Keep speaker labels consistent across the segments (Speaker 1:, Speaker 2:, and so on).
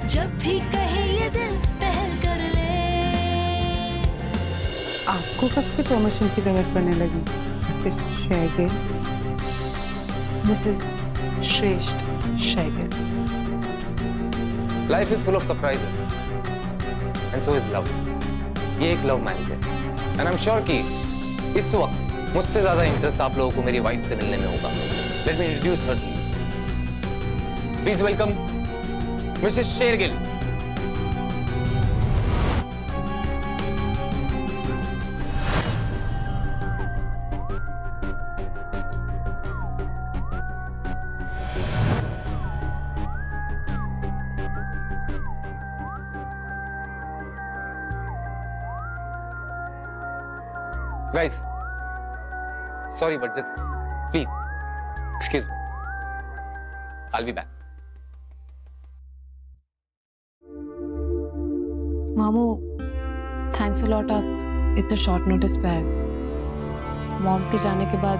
Speaker 1: जब भी कहे ये दिल पहल कर ले।
Speaker 2: आपको कब से प्रमोशन की जरूरत पड़ने लगी Mrs Shergill?
Speaker 3: Mrs Shreshth Shergill.
Speaker 4: Life is full of surprises and so is love. ये एक लव मैरिज है एंड आई एम श्योर कि इस वक्त मुझसे ज्यादा इंटरेस्ट आप लोगों को मेरी वाइफ से मिलने में होगा। Let me introduce her. Please welcome Mrs Shergill. Guys, sorry, but just please excuse me. I'll be back.
Speaker 3: मामू, थैंक्स अ लॉट, आप इतने शॉर्ट नोटिस पे आए। मॉम के जाने के बाद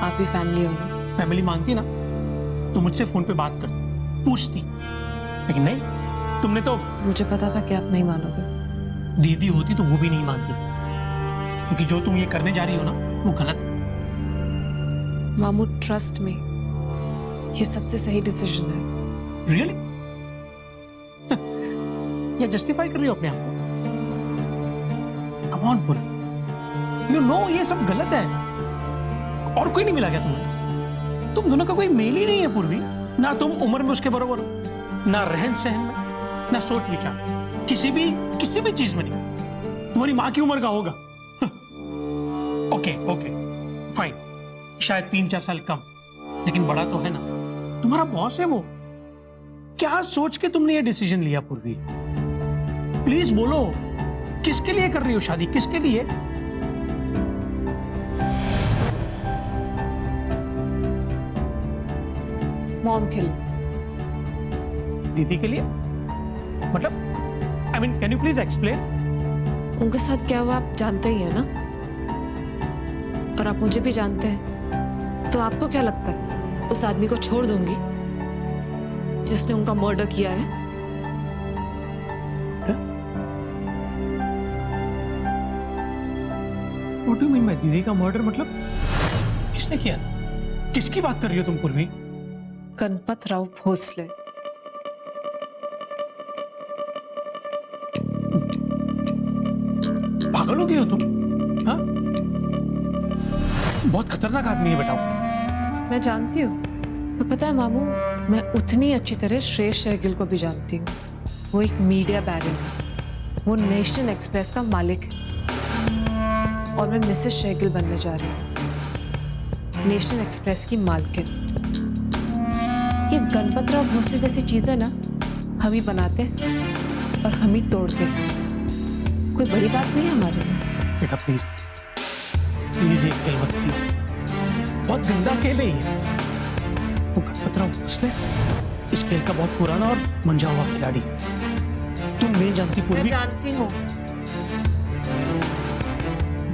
Speaker 3: आप ही फैमिली हो ना।
Speaker 5: फैमिली मानती ना तो मुझसे फोन पे बात कर पूछती, लेकिन नहीं, तुमने तो।
Speaker 3: मुझे पता था कि आप नहीं मानोगे।
Speaker 5: दीदी होती तो वो भी नहीं मानती, क्योंकि जो तुम ये करने जा रही हो ना वो गलत है।
Speaker 3: मामू ट्रस्ट में, ये सबसे सही डिसीजन है।
Speaker 5: रियली? या जस्टिफाई कर रही हो अपने आप को? Come on pull, you know ये सब गलत है। और कोई नहीं मिला क्या तुम्हें? तुम दोनों का कोई मेल ही नहीं है पूर्वी। ना तुम उम्र में उसके बराबर हो, ना रहन सहन में, ना सोच विचार, किसी भी चीज में नहीं। तुम्हारी माँ की उम्र का होगा। ओके ओके फाइन, शायद 3-4 साल कम, लेकिन बड़ा तो है ना। तुम्हारा बॉस है वो। क्या सोच के तुमने ये डिसीजन लिया पूर्वी? प्लीज बोलो, किसके लिए कर रही हो शादी? किसके लिए?
Speaker 3: मॉम के लिए।
Speaker 5: दीदी के लिए? मतलब I mean can you please explain?
Speaker 3: उनके साथ क्या हुआ आप जानते ही है ना, और आप मुझे भी जानते हैं। तो आपको क्या लगता है उस आदमी को छोड़ दूंगी जिसने उनका मर्डर किया है?
Speaker 5: What do you mean by दीदी का मर्डर? मतलब किसने किया? किसकी बात कर रही हो तुम पूर्वी?
Speaker 3: गणपत राव भोसले।
Speaker 5: पागल हो गई हो तुम? हाँ, बहुत खतरनाक आदमी है बेटा।
Speaker 3: मैं जानती हूँ, पर पता है मामू, मैं उतनी अच्छी तरह श्रेष्ठ शेरगिल को भी जानती हूँ। वो एक मीडिया बैरन है, वो नेशनल एक्सप्रेस का मालिक है, और मैं मिसेस शेरगिल बनने जा रही हूँ, नेशनल एक्सप्रेस की मालकिन। ये गणपत राव भोसले जैसी चीजें ना हम ही बनाते हैं और हम ही तोड़ते हैं। कोई बड़ी बात नहीं है हमारे लिए।
Speaker 5: बेटा प्लीज प्लीज ये खेल मत खेलो, बहुत गंदा खेल है ये। वो गणपत राव भोसले इस खेल का बहुत पुराना और मंझा हुआ खिलाड़ी। तुम नहीं जानती पूर्वी।
Speaker 3: मैं जानती हूँ।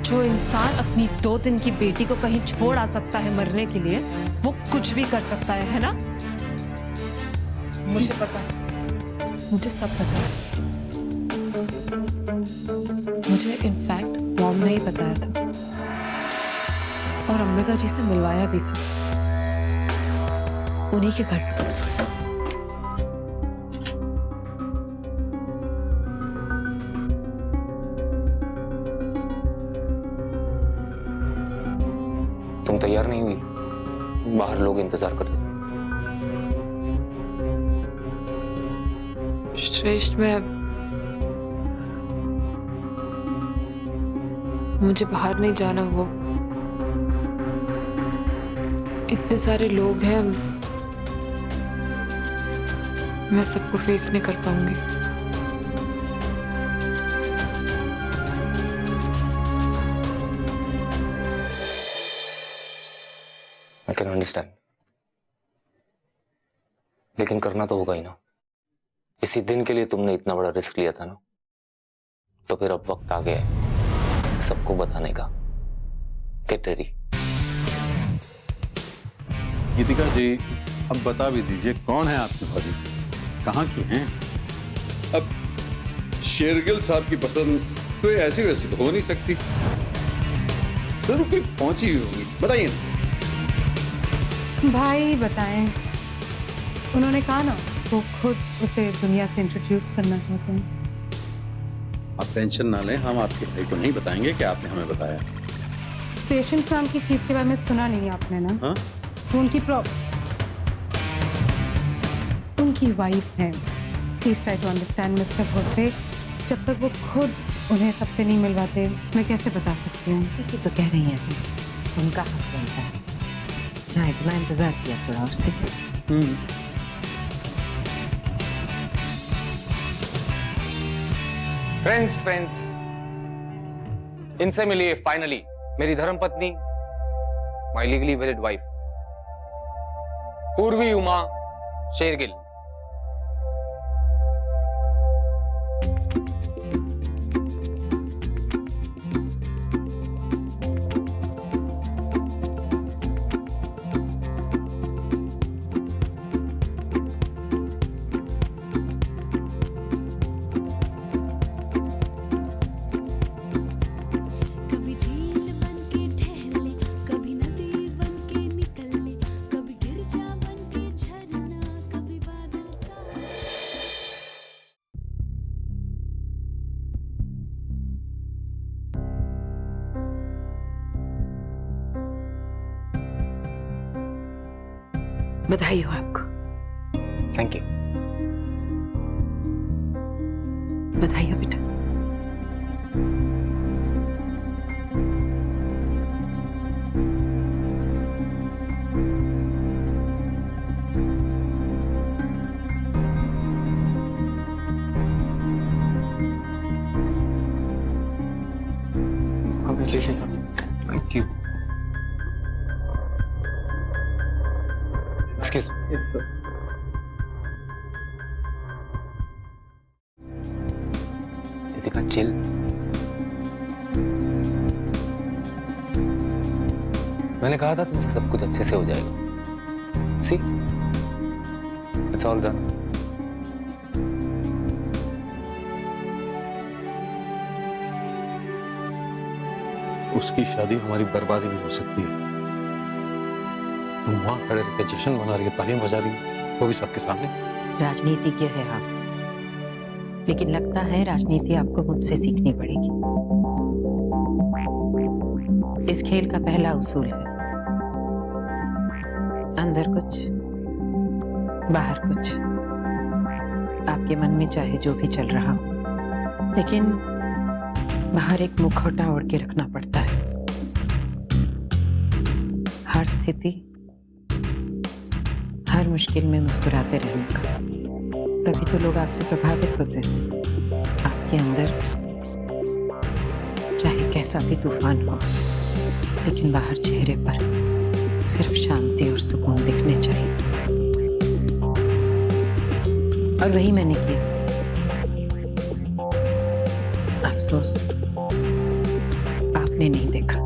Speaker 3: जो इंसान अपनी 2 दिन की बेटी को कहीं छोड़ आ सकता है मरने के लिए, वो कुछ भी कर सकता है ना? मुझे पता है, मुझे सब पता है। मुझे इनफैक्ट मॉम ने ही बताया था, और अंबिका जी से मिलवाया भी था, उन्हीं के घर पे।
Speaker 4: तुम तैयार नहीं हुई? बाहर लोग इंतजार कर रहे हैं।
Speaker 3: श्रेष्ठ, मुझे बाहर नहीं जाना। वो इतने सारे लोग हैं, मैं सबको फेस नहीं कर पाऊंगी।
Speaker 4: I can understand, लेकिन करना तो होगा ही ना। इसी दिन के लिए तुमने इतना बड़ा रिस्क लिया था ना, तो फिर अब वक्त आ गया है सबको बताने का। Get ready.
Speaker 6: गीतिका जी, अब बता भी दीजिए कौन है आपकी भाभी, कहाँ की हैं?
Speaker 7: अब शेरगिल साहब की पसंद कोई ऐसी वैसी तो हो नहीं सकती, जरूर कोई पहुंची हुई होगी, बताइए ना।
Speaker 2: भाई बताएं, उन्होंने कहा ना वो खुद उसे दुनिया से इंट्रोड्यूस करना चाहते हैं।
Speaker 6: आप टेंशन ना लें, हम आपके भाई को नहीं बताएंगे कि आपने हमें बताया।
Speaker 2: पेशेंट्स नाम की चीज के बारे में सुना नहीं आपने ना?
Speaker 6: हाँ?
Speaker 2: वो उनकी वाइफ है। Please try to understand mister Bhosle. जब तक वो खुद उन्हें सबसे नहीं मिलवाते, मैं कैसे बता सकती हूँ?
Speaker 8: ठीक है, तो कह रही हैं उनका हक बनता है। जहाँ इतना इंतजार किया थोड़ा और से।
Speaker 4: फ्रेंड्स, इनसे मिलिए फाइनली मेरी धर्मपत्नी, माय लीगली वेलिड वाइफ, पूर्वी उमा शेरगिल।
Speaker 1: कभी झील बन के ठहर ले, कभी नदी बन के निकल ले, कभी गिरजा बन के झरना, कभी बादल सा।
Speaker 8: बधाई हो आपको,
Speaker 4: थैंक यू।
Speaker 8: बधाई हो बेटा।
Speaker 4: Congratulations, sir. Thank you. Excuse me. Ritika, chill. मैंने कहा था तुमसे सब कुछ अच्छे से हो जाएगा। See? It's all done.
Speaker 6: उसकी शादी हमारी बर्बादी में हो सकती है। तुम वहां खड़े रहकर जश्न मना रही हो, तालियां बजा रही हो, वो भी सबके सामने।
Speaker 8: राजनीतिज्ञ है आप, लेकिन लगता है राजनीति आपको मुझसे सीखनी पड़ेगी। इस खेल का पहला उसूल है अंदर कुछ बाहर कुछ। आपके मन में चाहे जो भी चल रहा हो, लेकिन बाहर एक मुखौटा ओढ़ के रखना पड़ता है। हर स्थिति, हर मुश्किल में मुस्कुराते रहने का। तभी तो लोग आपसे प्रभावित होते हैं। आपके अंदर चाहे कैसा भी तूफान हो, लेकिन बाहर चेहरे पर सिर्फ शांति और सुकून दिखने चाहिए। और वही मैंने किया। अफसोस आपने नहीं देखा।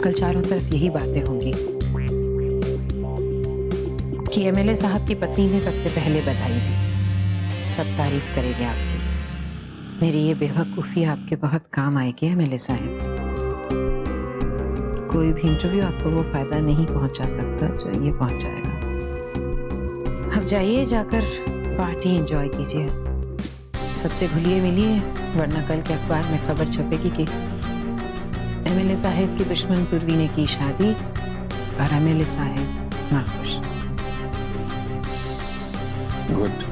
Speaker 8: कल चारों तरफ यही बातें होंगी कि एमएलए साहब की पत्नी ने सबसे पहले बधाई दी। सब तारीफ करेंगे आपकी। मेरी ये बेवकूफ़ी आपके बहुत काम आएगी एमएलए साहब। कोई भी इंटरव्यू आपको वो फायदा नहीं पहुंचा सकता जो ये पहुंचाएगा। अब जाइए, जाकर पार्टी एंजॉय कीजिए। सबसे घुलिए मिलिए, वरना कल के अखबार में खबर छपेगी कि एमएलए साहब की दुश्मन पूर्वी ने की शादी और एमएलए साहब नाखुश।
Speaker 6: गुड।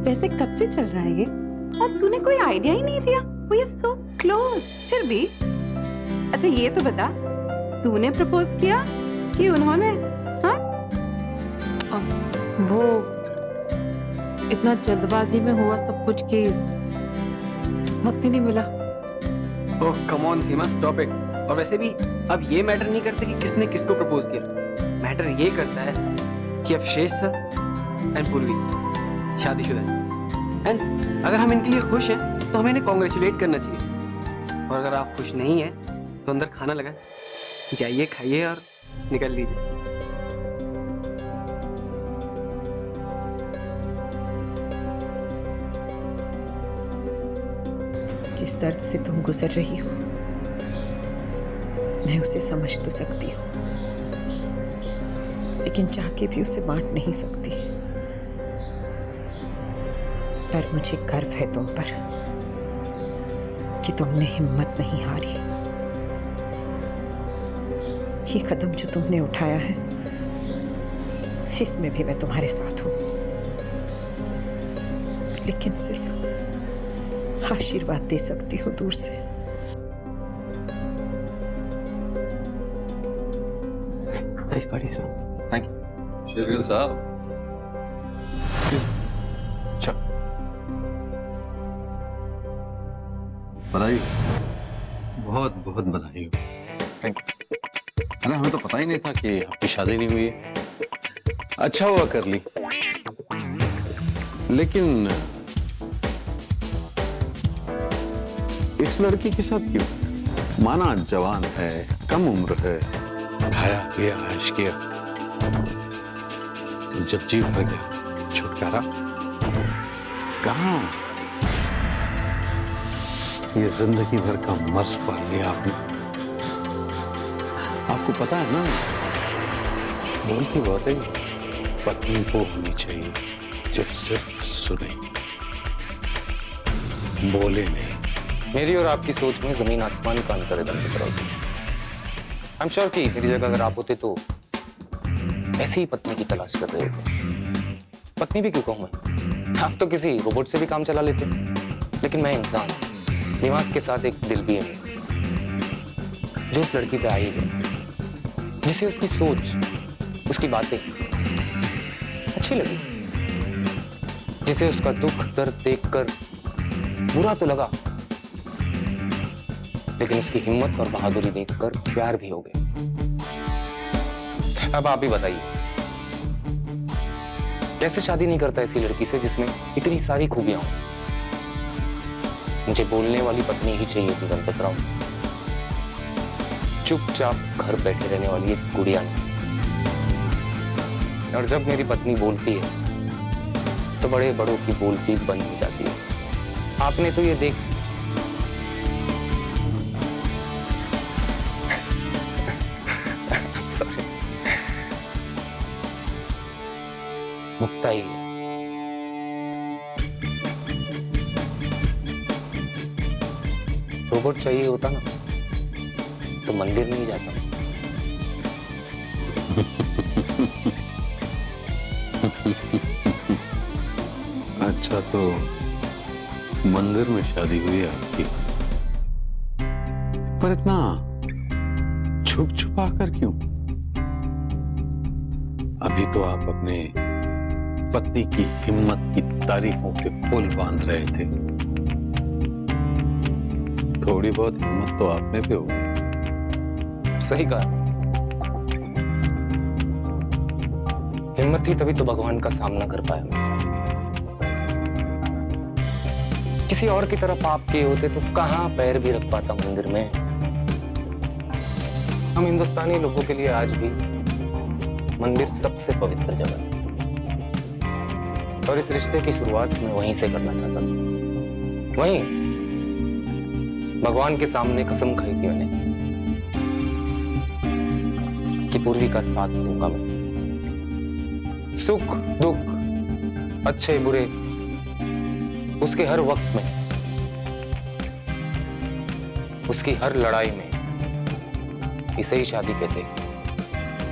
Speaker 9: वैसे कब से चल रहा है ये, और तूने कोई आइडिया ही नहीं दिया। वी आर सो क्लोज फिर भी। अच्छा ये तो बता, तूने प्रपोज किया कि उन्होंने? हाँ
Speaker 3: वो इतना जल्दबाजी में हुआ सब कुछ कि वक्त ही नहीं मिला।
Speaker 10: Oh come on Seema, stop it. और वैसे भी अब ये मैटर नहीं करता कि किसने किसको प्रपोज किया, मैटर ये करता है कि अब श्रेष्ठ सर एंड पूर्वी शादीशुदा है। एंड अगर हम इनके लिए खुश हैं तो हमें इन्हें कॉन्ग्रेचुलेट करना चाहिए। और अगर आप खुश नहीं हैं तो अंदर खाना लगाएं, जाइए खाइए और निकल लीजिए।
Speaker 8: जिस दर्द से तुम गुजर रही हो मैं उसे समझ तो सकती हूँ, लेकिन चाह के भी उसे बांट नहीं सकती। पर मुझे गर्व है तुम पर कि तुमने हिम्मत नहीं हारी। ये कदम जो तुमने उठाया है इसमें भी मैं तुम्हारे साथ हूं, लेकिन सिर्फ आशीर्वाद दे सकती हूँ दूर से।
Speaker 10: Thank you.
Speaker 7: शेरगिल साहब,
Speaker 6: अच्छा बधाई, बहुत बहुत बधाई हो।
Speaker 4: थैंक
Speaker 6: अरे हमें तो पता ही नहीं था कि आपकी शादी नहीं हुई है। अच्छा हुआ कर ली, लेकिन इस लड़की के साथ क्यों? माना जवान है, कम उम्र है, खाया पिया ऐश किया, जब जी भर गया छुटकारा कहाँ? ये जिंदगी भर का मर्ज पाल लिया आपने। आपको पता है ना, बोलती बहुत है, पत्नी को होनी चाहिए जो सिर्फ सुने, बोले नहीं।
Speaker 4: मेरी और आपकी सोच में जमीन आसमान का अंतर है दम पर। आई एम श्योर कि मेरी जगह अगर आप होते तो ऐसी ही पत्नी की तलाश कर रहे होते। पत्नी भी क्यों कहूं मैं, आप तो किसी रोबोट से भी काम चला लेते, लेकिन मैं इंसान, दिमाग के साथ एक दिल भी है मेरा, जो उस लड़की पे आई है, जिसे उसकी सोच, उसकी बातें अच्छी लगी, जिसे उसका दुख दर्द देखकर बुरा तो लगा, लेकिन उसकी हिम्मत और बहादुरी देखकर प्यार भी हो गया। अब आप ही बताइए, कैसे शादी नहीं करता ऐसी लड़की से जिसमें इतनी सारी खूबियां हो? मुझे बोलने वाली पत्नी ही चाहिए थी गणपत राव, चुपचाप घर बैठे रहने वाली एक गुड़िया नहीं। और जब मेरी पत्नी बोलती है तो बड़े बड़ों की बोलती बंद हो जाती है। आपने तो ये देख मुक्ता ही है। रोबोट चाहिए होता ना तो मंदिर नहीं जाता।
Speaker 6: अच्छा तो मंदिर में शादी हुई है आपकी, पर इतना छुप छुपा कर क्यों? अभी तो आप अपने पति की हिम्मत की तारीफों के पुल बांध रहे थे। थोड़ी बहुत हिम्मत तो आप में भी होगी।
Speaker 4: सही कहा, हिम्मत थी तभी तो भगवान का सामना कर पाया मैं। किसी और की तरफ आप किए होते तो कहां पैर भी रख पाता मंदिर में। हम हिंदुस्तानी लोगों के लिए आज भी मंदिर सबसे पवित्र जगह है, और इस रिश्ते की शुरुआत मैं वहीं से करना चाहता था। वहीं भगवान के सामने कसम खाई थी मैंने कि पूर्वी का साथ दूंगा मैं, सुख दुख अच्छे बुरे उसके हर वक्त में, उसकी हर लड़ाई में। इसे ही शादी कहते हैं,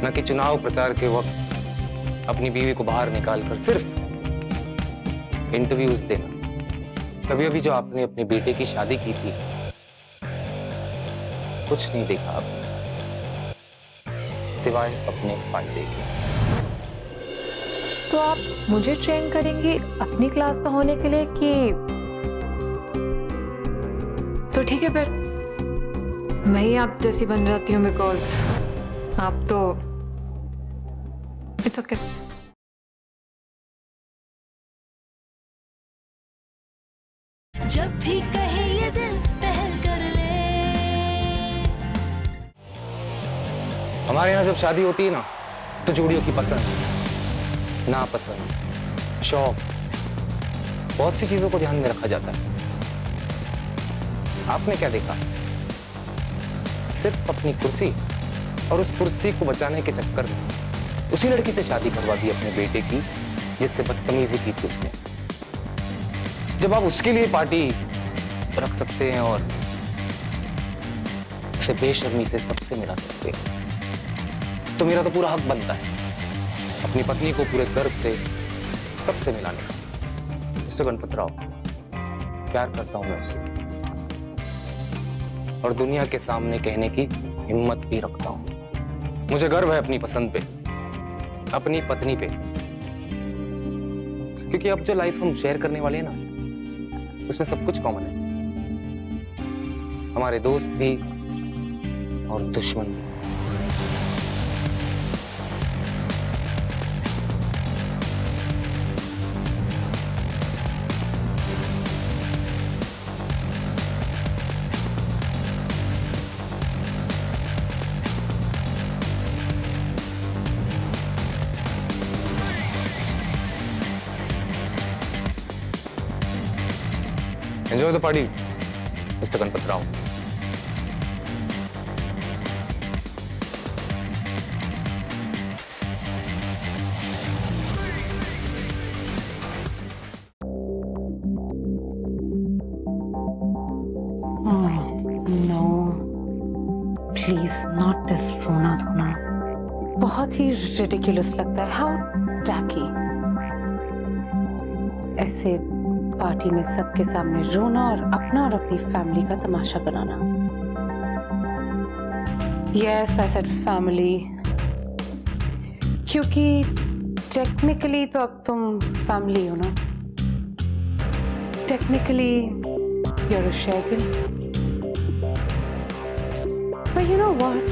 Speaker 4: न कि चुनाव प्रचार के वक्त अपनी बीवी को बाहर निकालकर सिर्फ इंटरव्यूज देना। कभी अभी जो आपने अपने बेटे की शादी की थी, कुछ नहीं देखा आपने सिवाय अपने फायदे के।
Speaker 3: तो आप मुझे ट्रेन करेंगी अपनी क्लास का होने के लिए कि तो ठीक है फिर मैं ही आप जैसी बन जाती हूँ बिकॉज आप तो इट्स ओके।
Speaker 1: जब भी कहे ये दिल पहल कर ले।
Speaker 4: हमारे यहाँ जब शादी होती है ना तो जोड़ियों की पसंद, नापसंद, शौक, बहुत सी चीजों को ध्यान में रखा जाता है। आपने क्या देखा? सिर्फ अपनी कुर्सी और उस कुर्सी को बचाने के चक्कर में उसी लड़की से शादी करवा दी अपने बेटे की जिससे बदतमीजी की थी उसने। जब आप उसके लिए पार्टी रख सकते हैं और उसे बेशर्मी से सबसे मिला सकते हैं तो मेरा तो पूरा हक बनता है अपनी पत्नी को पूरे गर्व से सबसे मिलाने का। मिस्टर गणपत राव, प्यार करता हूं मैं उससे और दुनिया के सामने कहने की हिम्मत भी रखता हूं। मुझे गर्व है अपनी पसंद पे, अपनी पत्नी पे, क्योंकि अब जो लाइफ हम शेयर करने वाले हैं ना उसमें सब कुछ कॉमन है, हमारे दोस्त भी और दुश्मन भी। Enjoy the party, Mr. Ganpat Rao.
Speaker 2: No please not this रोना धोना, बहुत ही रिडिकुलस लगता है। हाउ टैकी, ऐसे पार्टी में सबके सामने रोना और अपनी फैमिली का तमाशा बनाना। यस आई सेड फैमिली, क्योंकि टेक्निकली तो अब तुम फैमिली हो ना। Technically you are a Shergill, but you know what,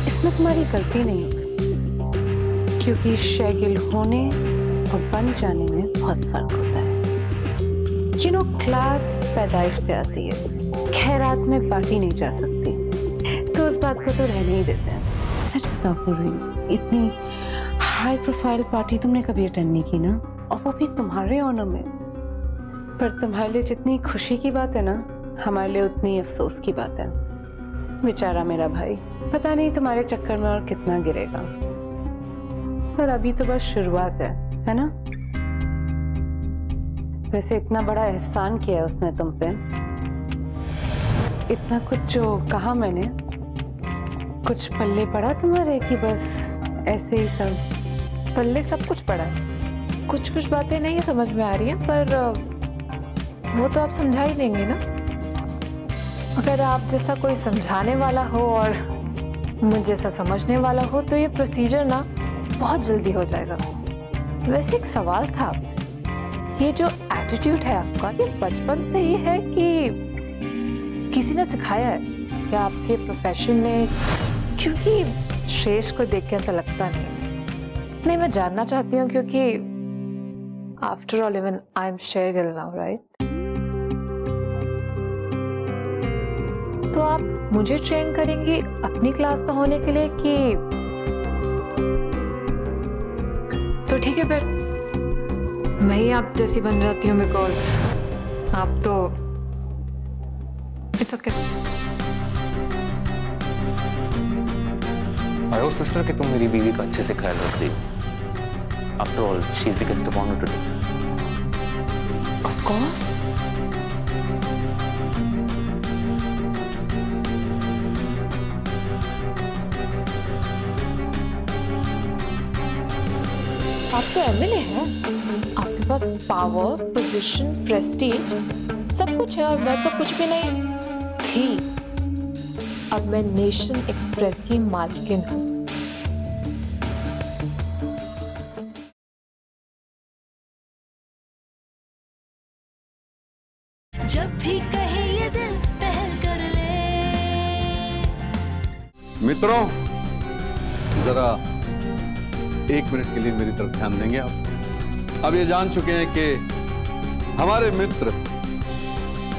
Speaker 2: इसमें तुम्हारी गलती नहीं होगी क्योंकि शेगिल होने और बन जाने में बहुत फर्क होता है। यू नो क्लास पैदाइश से आती है, खैरात में बांटी नहीं जा सकती, तो उस बात को तो रहने ही देते हैं। सच बताओ पूर्वी, इतनी हाई प्रोफाइल पार्टी तुमने कभी अटेंड नहीं की ना, और वो भी तुम्हारे ऑनर में। पर तुम्हारे लिए जितनी खुशी की बात है ना, हमारे लिए उतनी अफसोस की बात है। बेचारा मेरा भाई, पता नहीं तुम्हारे चक्कर में और कितना गिरेगा, पर अभी तो बस शुरुआत है ना। वैसे इतना बड़ा एहसान किया उसने तुम पे, इतना कुछ जो कहा मैंने, कुछ पल्ले पड़ा तुम्हारे कि बस ऐसे ही सब?
Speaker 3: पल्ले सब कुछ पड़ा, कुछ कुछ बातें नहीं समझ में आ रही हैं, पर वो तो आप समझा ही देंगे ना। अगर आप जैसा कोई समझाने वाला हो और मुझ जैसा समझने वाला हो तो ये प्रोसीजर ना बहुत जल्दी हो जाएगा। वैसे एक सवाल था आपसे, ये जो एटीट्यूड है आपका, ये बचपन से ही है कि किसी ने सिखाया है या आपके प्रोफेशन ने? क्योंकि श्रेष्ठ को देख के ऐसा लगता नहीं, मैं जानना चाहती हूँ क्योंकि after all even I am Shergill now, right? तो आप मुझे ट्रेन करेंगी अपनी क्लास का होने के लिए कि तो ठीक है फिर मैं ही आप जैसी बन जाती हूँ बिकॉज आप तो it's okay.
Speaker 4: I hope sister कि तुम मेरी बीवी का अच्छे से ख्याल रख रही हो। After all she is the guest of honour today.
Speaker 2: Of course.
Speaker 3: आप तो एमएलए हैं, आपके पास पावर, पोजीशन, प्रेस्टीज सब कुछ है और मैं तो कुछ भी नहीं थी। अब मैं नेशन एक्सप्रेस की मालकिन हूँ।
Speaker 1: जब भी कहे ये दिल पहल कर ले।
Speaker 7: मित्रों, जरा 1 मिनट के लिए मेरी तरफ ध्यान देंगे आप। अब ये जान चुके हैं कि हमारे मित्र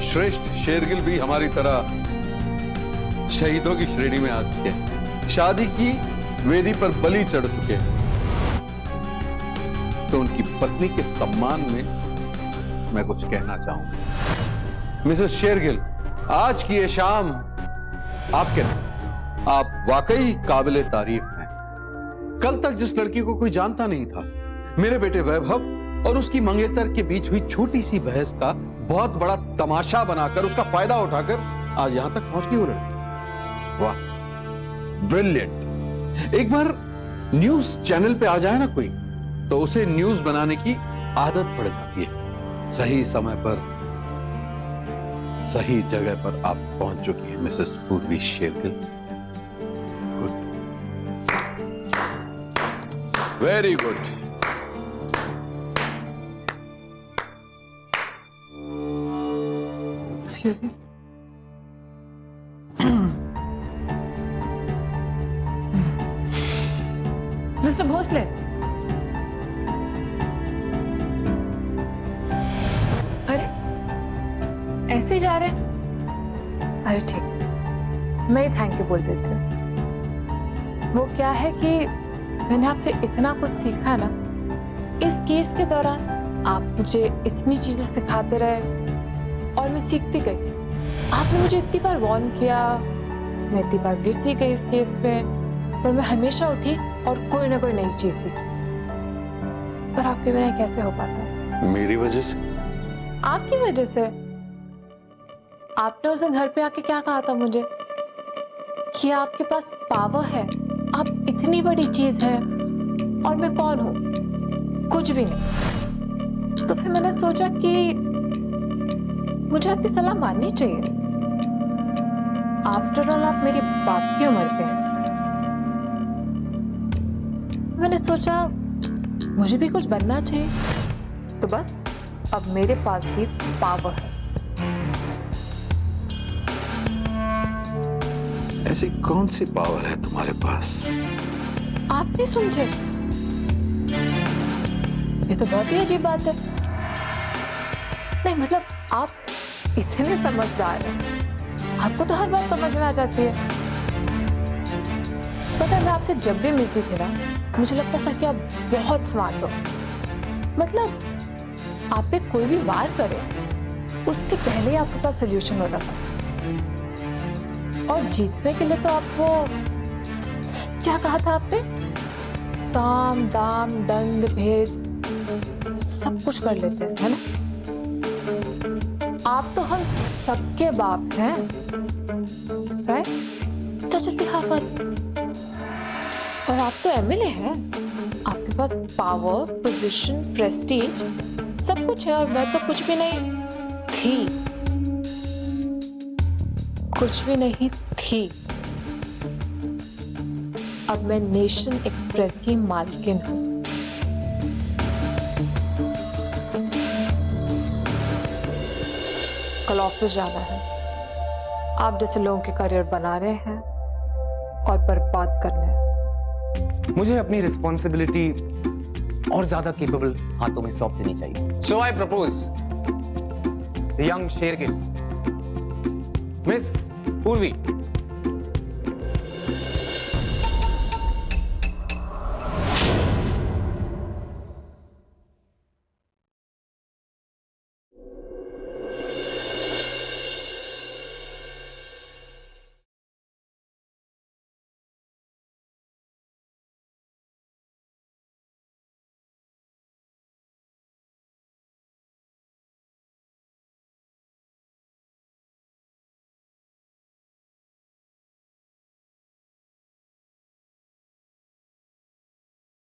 Speaker 7: श्रेष्ठ शेरगिल भी हमारी तरह शहीदों की श्रेणी में आ चुके हैं, शादी की वेदी पर बलि चढ़ चुके हैं। तो उनकी पत्नी के सम्मान में मैं कुछ कहना चाहूंगा। मिसेस शेरगिल, आज की ये शाम आपके नहीं, आप वाकई काबिले तारीफ हैं। कल तक जिस लड़की को कोई जानता नहीं था, मेरे बेटे वैभव और उसकी मंगेतर के बीच हुई छोटी सी बहस का बहुत बड़ा तमाशा बनाकर, उसका फायदा उठाकर आज यहां तक पहुंच गई वो लड़की। वाह, ब्रिलियंट। एक बार न्यूज चैनल पे आ जाए ना कोई, तो उसे न्यूज बनाने की आदत पड़ जाती है। सही समय पर सही जगह पर आप पहुंच चुकी हैं Mrs Purvi Shergill. Good, very good.
Speaker 3: Excuse me. Mister Bhosle, अरे ऐसे ही जा रहे हैं? अरे ठीक, मैं ही थैंक यू बोल देती हूँ। वो क्या है कि मैंने आपसे इतना कुछ सीखा ना इस केस के दौरान। आप मुझे इतनी चीजें सिखाते रहे और मैं सीखती गई। आपने मुझे इतनी बार वार्न किया, मैं इतनी बार गिरती गई इस केस में, पर मैं हमेशा उठी और कोई ना कोई नई चीज सीखी। पर आपके बिना कैसे हो पाता?
Speaker 7: मेरी वजह से?
Speaker 3: आपकी वजह से। आपने उस दिन घर पे आके क्या कहा था मुझे कि आपके पास पावर है, आप इतनी बड़ी चीज है, और मैं कौन हूं? कुछ भी नहीं। तो फिर मैंने सोचा कि मुझे आपकी सलाह माननी चाहिए। आफ्टर ऑल आप मेरी बाप की उम्र के हैं। मैंने सोचा मुझे भी कुछ बनना चाहिए, तो बस अब मेरे पास भी पावर है।
Speaker 7: ऐसी कौन सी पावर है तुम्हारे पास?
Speaker 3: आप नहीं समझे? ये तो बहुत ही अजीब बात है। नहीं मतलब आप इतने समझदार हैं, आपको तो हर बात समझ में आ जाती है। पता है, मैं आपसे जब भी मिलती थी ना, मुझे लगता था कि आप बहुत स्मार्ट हो। मतलब आप पे कोई भी वार करे, उसके पहले ही आपके पास सोल्यूशन होता था। और जीतने के लिए तो आप वो क्या कहा था आपने, साम दाम दंड भेद सब कुछ कर लेते हैं, है ना? आप तो हम सबके बाप हैं, राइट? तो जल्दी हार मत। और आप तो एमएलए हैं, आपके पास पावर, पोजीशन, प्रेस्टीज सब कुछ है, और मैं तो कुछ भी नहीं थी। कुछ भी नहीं थी। अब मैं नेशन एक्सप्रेस की मालकिन हूं। कल ऑफिस जाना है। आप जैसे लोगों के करियर बना रहे हैं और बर्बाद कर रहे हैं।
Speaker 4: मुझे अपनी रिस्पॉन्सिबिलिटी और ज्यादा केपेबल हाथों में सौंप देनी चाहिए। So I propose young Shergill, miss पूर्वी,